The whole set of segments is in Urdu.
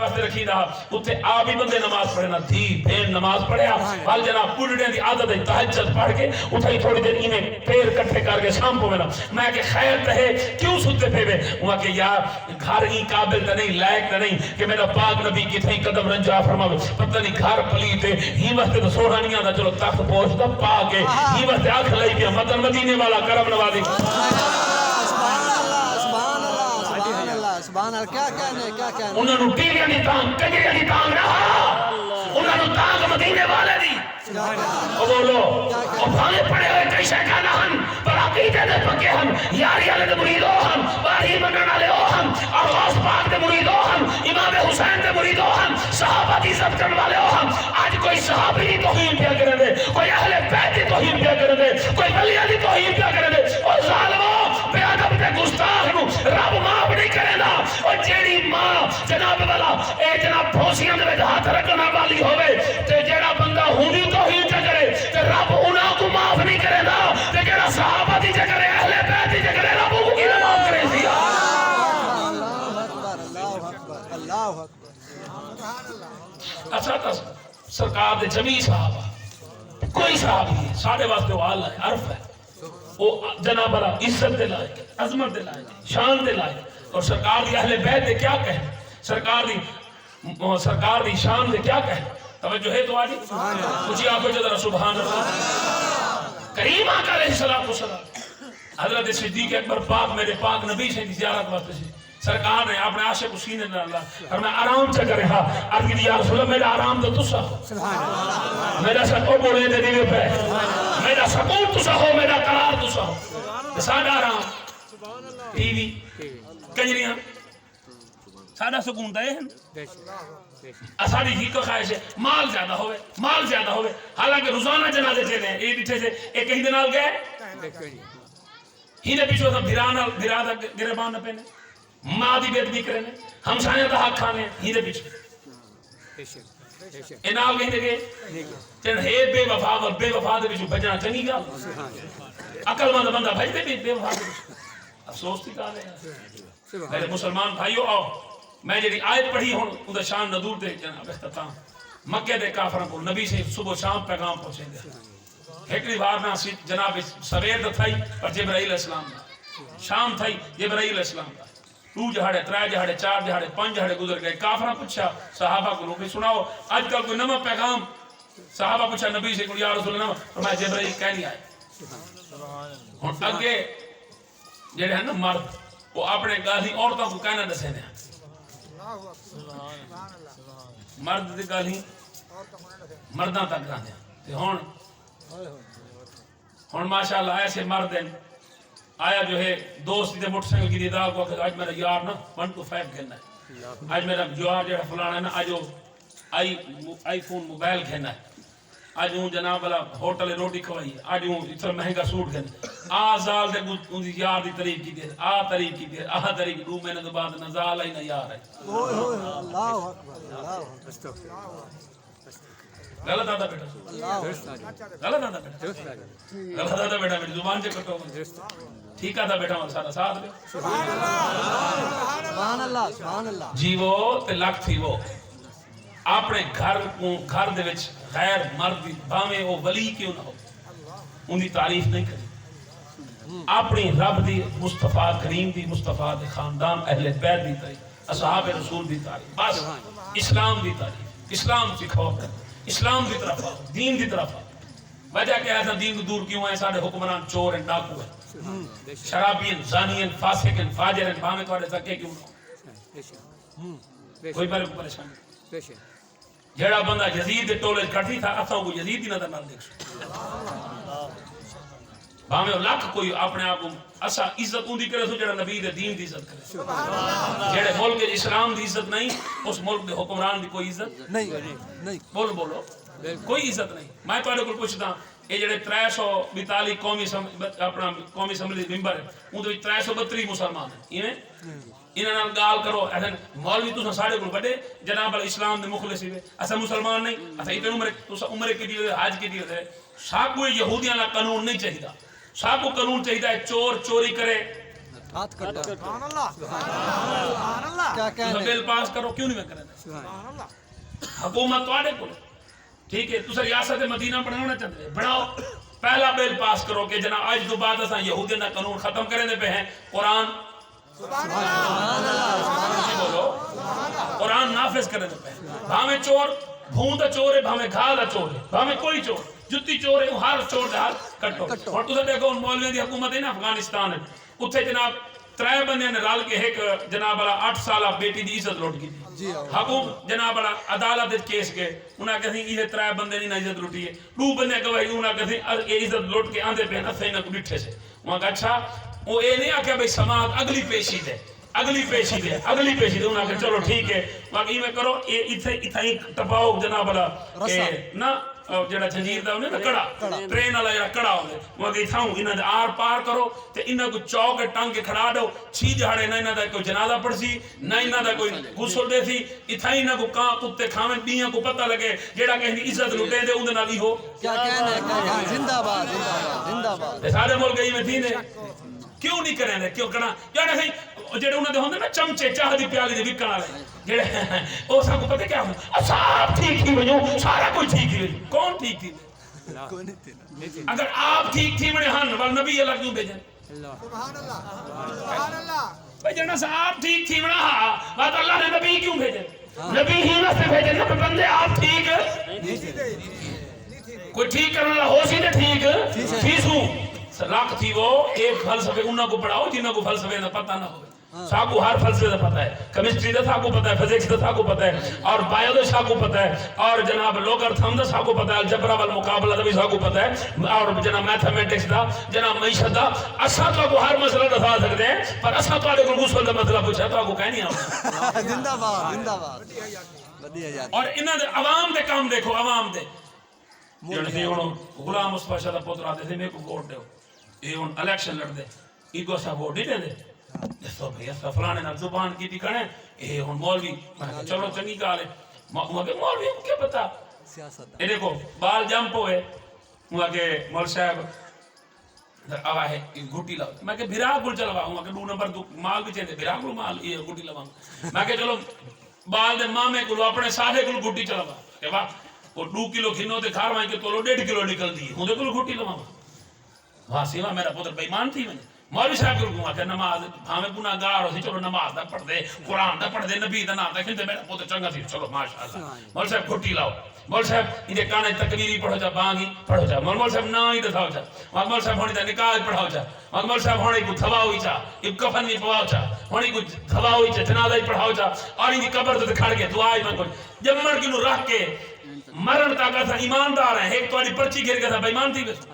پاسے رکھی رہا اتنے آپ ہی بندے نماز پڑھنا تھی بین نماز پڑھیا حال جناب بڑھڑے دی عادت ہے تہجد پڑھ کے اٹھائی تھوڑی دیر انہیں پیر کٹھے کر کے شام کو ملا میں کہ خیر رہے کیوں ستے پہ بے وہاں کہ یار گھر ہی قابل تا نہیں لائق تا نہیں کہ میرا پاک نبی کی تھئی قدم رنجا فرماوے پتہ نہیں گھر پلیتے ہی وقت تو سوڑانیاں دا چلو تخت پہنچتا پاکے ہی وقت آنکھ لائی پیا مدن مدینے والا کرم نوازی سبحان اللہ کیا کہنے انہوں نے ٹیلیاں نہیں تانگ کجریاں نہیں تانگ رہا انہوں نے تانگ مدینے والے دی وہ بولو وہ بھانے پڑے ہوئے کئی شیخانہ ہم پر عقیدے دے پکے ہم یاری آلے دے مرید ہو ہم باری منن آلے ہو ہم اغاث پاک دے مرید ہو ہم امام حسین دے مرید ہو ہم صحابہ دی عزت کرنے والے ہو ہم آج کوئی صحابی دی توہین پیا کرنے دے کوئی اہل بیت دی توہین پیا کرنے دے کوئی ولیہ دی توہین پیا کرنے دے اور ظالموں بے ادب دے گستاخ نو رب معاف نہیں کرے گا اور جیڑی ماں جناب والا اے جناب پھوسیاں دے ہاتھ رکھنا والی ہوئے تے جیڑا بندہ ہونی توہین تے کرے تے رب انہاں کو معاف نہیں کرے گا تے جیڑا صحابہ دی تے کرے اہل بیت دی تے کرے رب کو کی معاف کرے سی اللہ اکبر اچھا تا سرکار دے جمیع صحابہ کوئی صحابی ہے ساڑھے واسطے وہ آلہ ہے عرف ہے وہ جناب والا عزت دے لائق عظمت دے لائق شان دے لائق اور سرکار دی اہل بیت دے کیا کہیں سرکار دی شان دے کیا کہیں توجہ ہے تو آجی کچھ آپ کو جدر سبحان اللہ کریم آقا علیہ السلام حضرت صدیق اکبر پاک میرے پاک نبی سے زیارت واسطے سے سرکار نے اپنے عاشق حسین نے اللہ اور میں آرام سے کرے ہاں عرض کی یا رسول اللہ میرا آرام تو تسا ہو میرا سکون بولے دے دیوے پہ میرا سکون تسا ہو میرا قرار تسا ہو ساڑھا آرام ٹی وی کنجریاں ساڑھا سکون دے ہیں اساڑی ہی کو خواہش ہے مال زیادہ ہوئے حالانکہ روزانہ جنازے چلے ہیں ایک بیٹھے سے ایک کہیں دنال گئے ہی نے پیچھو تھا بھرا دا گربان نہ پہنے ماں دی بیت بھی کرنے ہم سائیں دا حق کھانے ہی نے پیچھو انال کہیں دے گئے چند ہے بے وفا دے پیچھو بجنا چنگی گا عقل مند بندہ بھج دے بھی بے وفا دے پیچھو افسوس تھی کہا لے میرے مسلمان بھائیو آؤ میں جیڑی آیت پڑھی ہوں اندر شان ندور دے جناب اختتام مکہ دے کافروں کو نبی سے صبح شام پیغام پہنچے دے ایک بار نہ جناب سویر دا تھائی پر جبرائیل اسلام دا شام تھائی جبرائیل اسلام دا 2 جہاڑے 3 جہاڑے 4 جہاڑے 5 جہاڑے گزر گئے کافروں پوچھا صحابہ کو لوگ سناؤ آج کل کوئی نما پیغام صحابہ پوچھا نبی سے یا رسول اللہ فرمایا جبرائیل کہہ نہیں آئے ہن اگے جڑے ہیں نا مرد وہ اپنے گالی عورتوں کو کہنا دسے نے مرد دی گالی مرداں تک کہندے تے ہن ماشاءاللہ ایسے مرد ہیں آیا جو ہے دوست دے موٹر سائیکل کی دیدار کو کہ آج میرا یار نا 1 to 5 کھیلنا ہے آج میرا یار جڑا فلانا ہے نا آج آئی فون موبائل کھیلنا ہے آج ہوں جناب والا ہوٹل روٹی کھوائی آج ہوں اتنا مہنگا سوٹ کھیلنا زال دے ان دی یار دی تعریف کی دے تعریف کی دے تعریف 2 مہینے کے بعد نہ زال آئی نہ یار ہے اللہ اکبر غلط آتا بیٹا غلط آتا بیٹا غلط آتا بیٹا میری زبان سے کٹو ٹھیک آتا بیٹا ہمارا سارا ساتھ لے سبحان اللہ جیو تے لکھ تھی وہ اپنے گھر دے وچ غیر مرد باویں وہ ولی کیوں نہ ہو ان دی تعریف نہیں کری اپنی رب دی مصطفیٰ کریم دی مصطفیٰ دے خاندان اہل بیت دی تعریف اصحاب رسول دی تعریف بس اسلام دی تعریف اسلام سکھاؤ اسلام دی طرف آؤ دین دی طرف آؤ وجہ کیا ہے دین کو دور کیوں ہے سارے حکمران چور ہیں ڈاکو ہیں شرابین زانین فاسقین فاجرین باہمیں توڑے سکے کیوں نہ کوئی بارے کو پریشان جیڑا بندہ یزید دے ٹولے کٹھی تھا اتھاں کو یزید ہی نہ نال دیکھ سو باہمیں لاکھ کوئی اپنے آپ کو اسا عزت اون دی کرے سو جیڑا نبی دے دین دی عزت کرے جیڑے ملک اسلام دی عزت نہیں اس ملک دے حکمران دی کوئی عزت نہیں بولو کوئی عزت نہیں میں تواڈے کول پوچھدا یہ جڑے 342 قومی اسمبلی ممبر ہے اون دے 332 مسلمان ہیں انہاں نال گال کرو ایسن مولوی تساں ساڈے کول بڑے جناب اسلام دے مخلص ہیں اساں مسلمان نہیں اساں اتنے عمر تساں عمر کی دی حج کی دی ہے ساکو یہودیاں دا قانون نہیں چاہیدا ساکو قانون چاہیدا ہے چور چوری کرے ہاتھ کٹا سبحان اللہ سبحان اللہ کیا کہنے بل پاس کرو کیوں نہیں میں کرنا سبحان اللہ حکومت تواڈے کول ٹھیک ہے تسا ریاست مدینہ بنانا چاہتے بناؤ پہلا بل پاس کرو کہ جناب آج تو بعد اساں یہودیاں دا قانون ختم کرنے پہ ہیں قرآن سبحان اللہ جی بولو قرآن نافذ کرنے پہ ہیں بھاویں چور بھون دا چور ہے بھاویں گھا دا چور ہے بھاویں کوئی چور جتی چور ہے ہر چور دے ہاتھ کٹو اور تسا دیکھو ان مولویوں دی حکومت ہے نا افغانستان اتھے جناب ترے بندے نے رل کے ایک جناب والا 8 سالہ بیٹی دی عزت لوٹ کی جی حکومت جناب والا عدالت کیس کے انہاں کہتے یہ ترے بندے نہیں عزت لوٹی ہے دو بندے گواہی انہاں کہتے یہ عزت لوٹ کے آندے پہ اسیں نہ ڈٹھے سے وہاں کہ اچھا وہ اے نہیں آکھیا بھئی سماعت اگلی پیشی دے اگلی پیشی دے انہاں کہ چلو ٹھیک ہے باقی میں کرو ایتھے ہی ٹپاؤ جناب والا کہ نہ جڑا جنجیر دا ہوندے نا کڑا ٹرین والا جڑا کڑا ہوندے وہ کہ تھاؤ انہاں دے آر پار کرو تے انہاں کو چوک ٹنگ کے کھڑا دو چھی جھاڑے نہ انہاں دا کوئی جنازہ پڑسی نہ انہاں دا کوئی غسل دے سی ایتھے انہاں کو کاں کتے کھاویں بیاں کو پتہ لگے جڑا کہ عزت لٹے دے اون دے نال ہی ہو کیا کہنے کیا زندہ باد زندہ باد سارے ملک ہی میں تھی نے کیوں نہیں کریں دے کیوں کرنا یار نہیں جڑے انہاں دے ہوندے نا چمچے چاہ دی پیالی دے وکن والے جڑے او سب کو پتہ کیا ہو سب ٹھیک تھی وجو سارا کچھ ٹھیک تھی کون ٹھیک تھی کوئی نہیں تھی اگر آپ ٹھیک تھی بڑے ہن ول نبی اللہ کیوں بھیجیں سبحان اللہ سبحان اللہ بھائی جنا صاحب ٹھیک تھی بڑا ہاں بات اللہ نے نبی کیوں بھیجے نبی ہی واسطے بھیجے نہ بندے آپ ٹھیک کوئی ٹھیک کرنے والا ہو سی تے ٹھیک فیسوں لاکھ تھی وہ ایک فلسفے انہاں کو پڑھاؤ جنہاں کو فلسفے کا پتہ نہ ہو ساکو ہر فلسفے کا پتہ ہے کیمسٹری کا ساکو پتہ ہے فزکس کا ساکو پتہ ہے اور بایو کا ساکو پتہ ہے اور جناب لوگرتھم کا ساکو پتہ ہے الجبرا والمقابلہ کا بھی ساکو پتہ ہے اور جناب میتھمیٹکس دا جناب معیشت دا اساں تو ہر مسئلہ دسا سکتے ہیں پر اساں تواڈے کول غسل دا مسئلہ پوچھا تو کو کہہ نہیں آؤں زندہ باد ودیا یاد اور انہاں دے عوام دے کام دیکھو عوام دے جڑے ہن غلام مصطفی شاہ دا پتر آتے تھے میرے کو ووٹ دیو یہ ہن الیکشن لڑ دے ای کو سا ووٹ نہیں دے دسو بھیا فلانے نال زبان کی کھڑے اے ہن مولوی میں چلو چنگی گل ہے مگر مولوی کو کیا پتہ سیاست اے دیکھو بال جمپ ہوئے ہوا کہ مول صاحب آوا ہے گھٹی لاؤ میں کہ بھرا گل چلوا ہوں کہ 2 نمبر تو مال بھی چاہتے بھرا گل مال یہ گھٹی لواں میں کہ چلو بال دے مامے کو اپنے ساڈے کو گھٹی چلوا کہ واہ وہ 2 کلو کھنو تے کھار وائیں کہ تو 1.5 کلو نکل دی ہوں دے کو گھٹی لواں واہ سیوا میرا پتر بے ایمان تھی میں مولوی صاحب کو کہا کہ نماز بھاویں گناہگار ہو سی چلو نماز دا پڑھ دے قرآن دا پڑھ دے نبی دا نام دا کھنتے میرا پوتے چنگا سی چلو ماشاءاللہ مول صاحب گھٹی لاؤ مول صاحب انہیں کانے تکبیری پڑھو جا بانگی پڑھو جا مول صاحب نا ہی دساؤ جا مول صاحب ہونے دا نکاح پڑھاؤ جا مول صاحب ہونے کو دھوا ہوئی چا ایک کفن بھی پواؤ چا ہونے کو دھوا ہوئی چا جنازہ ہی پڑھاؤ چا اور انہیں قبر تو کھڑ کے دعائی مانگو جب مر کنو رکھ کے مرن تا گا تھا ایماندار ہے ایک تو آنی پرچی گھر گا تھا بیمان تھی بس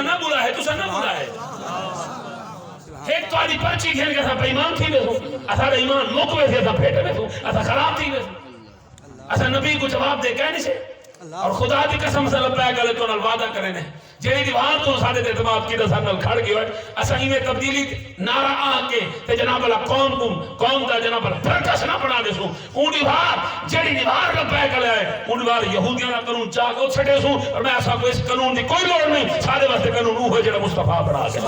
نہ بولا ہے تو سا نہ بولا ہے ایک تو آنی پرچی گھر گا تھا بیمان تھی بس اسا ایمان مکوے سے تھا پھیٹے بس اسا خراب تھی بس اسا نبی کو جواب دے کہنے سے اور خدا دی قسم سے لبیک گلے تو نال وعدہ کرے نے جیڑی دیوار تو ساڈے تے اعتماد کیتا ساڈے نال کھڑ گئے اسا ایویں تبدیلی نعرہ آ کے تے جناب اللہ قوم دا جناب اللہ پرکش نہ بنا دے سو اون دیوار جیڑی دیوار لبیک گلے ہے اون دیوار یہودیاں دا قانون چاہ کے چھڈے سو اور میں اسا کو اس قانون دی کوئی لوڑ نہیں ساڈے واسطے قانون وہ ہے جڑا مصطفی بنا کے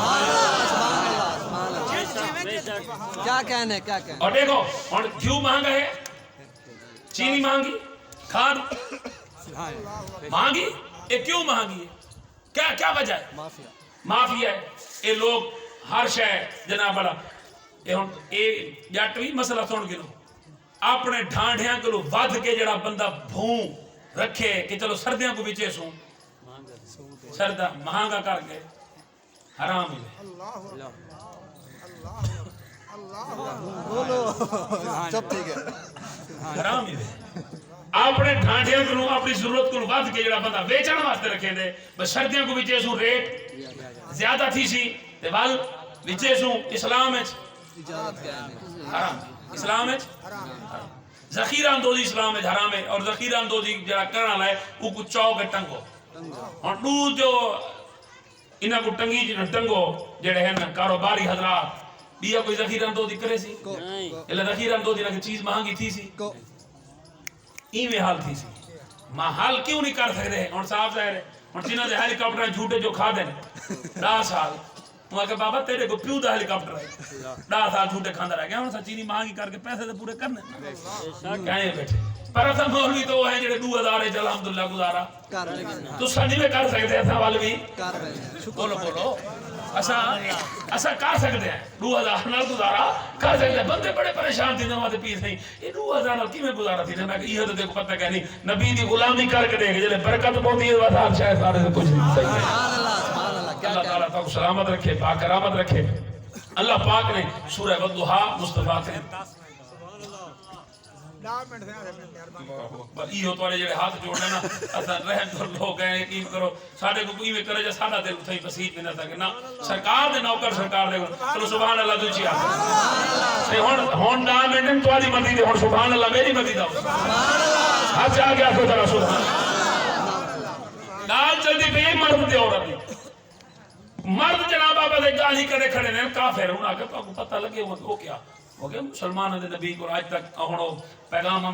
کیا کہنے اور دیکھو ہن گھیو مہنگا ہے چینی مہنگی کھاد مہنگی یہ کیوں مہنگی ہے کیا وجہ ہے مافیا ہے یہ لوگ ہر شے جناب بڑا یہ جٹ بھی مسئلہ سن گنو اپنے ڈھانڈیاں کو ود کے جڑا بندہ بھون رکھے کہ چلو سردیاں کو بچے سوں سردہ مہنگا کر کے حرام ہی بولو سب ٹھیک ہے حرام ہی اپنے ڈھانڈیاں کو اپنی ضرورت کو ود کے جڑا بندہ بیچن واسطے رکھے دے بس سردیاں کو بچے سوں ریٹ زیادہ تھی سی تے وال بچے سوں اسلام وچ حرام اسلام وچ ذخیرہ اندوزی اسلام وچ حرام ہے اور ذخیرہ اندوزی جڑا کرن والا ہے او کو چوک ٹنگو اور دو جو انہاں کو ٹنگی ٹنگو جڑے ہیں کاروباری حضرات بیا کوئی ذخیرہ اندوزی کرے سی اللہ ذخیرہ اندوزی نہ چیز مہنگی تھی سی ایویں حال تھی سی ماں حال کیوں نہیں کر سکتے ہیں اور صاحب ظاہر ہے اور جنہاں دے ہیلی کاپٹر جھوٹے جو کھا دیں 10 سال وہ کہ بابا تیرے کو پیو دا ہیلیکاپٹر ہے 10 سال جھوٹے کھاندا رہ گیا ہن سچی نہیں مانگی کر کے پیسے تے پورے کرنے کہیں بیٹھے پر اساں مولوی تو وہ ہیں جڑے 2000 چ الحمدللہ گزارا کر لیکن تساں نہیں کر سکتے اساں وال بھی کر رہے بولو بولو اساں کر سکتے ہیں 2000 نال گزارا کر سکتے ہیں بندے بڑے پریشان تھی نواز پیر نہیں یہ 2000 نال کیویں گزارا تھی میں کہ یہ تو دیکھو پتہ کہ نہیں نبی دی غلامی کر کے دیکھ جے برکت پوندی ہے بس شاید سارے سے کچھ نہیں صحیح ہے سبحان اللہ کیا اللہ تعالیٰ تو سلامت رکھے پاک کرامت رکھے اللہ پاک نے سورہ والضحیٰ مصطفیٰ کے 10 منٹ سے مہربانی یہ تو جڑے ہاتھ جوڑنے نا اساں رحم کر لوگ ہیں یقین کرو ساڈے کو کوئی کرے جا ساڈا دل تھئی بسیط نہ تھا کہ نا سرکار دے نوکر سرکار دے چلو سبحان اللہ دوچی آ تے ہن نا منٹن تواڈی مرضی تے ہن سبحان اللہ میری مرضی دا سبحان اللہ ہاتھ آ گیا تو ذرا سبحان اللہ نال جلدی پہ مرد تے عورت دی مرد جناب بابا دے گالی کرے کھڑے نے کافر انہاں کہ تو پتہ لگے وہ کیا ہو گیا مسلمانوں دے نبی کو آج تک ہن پیغام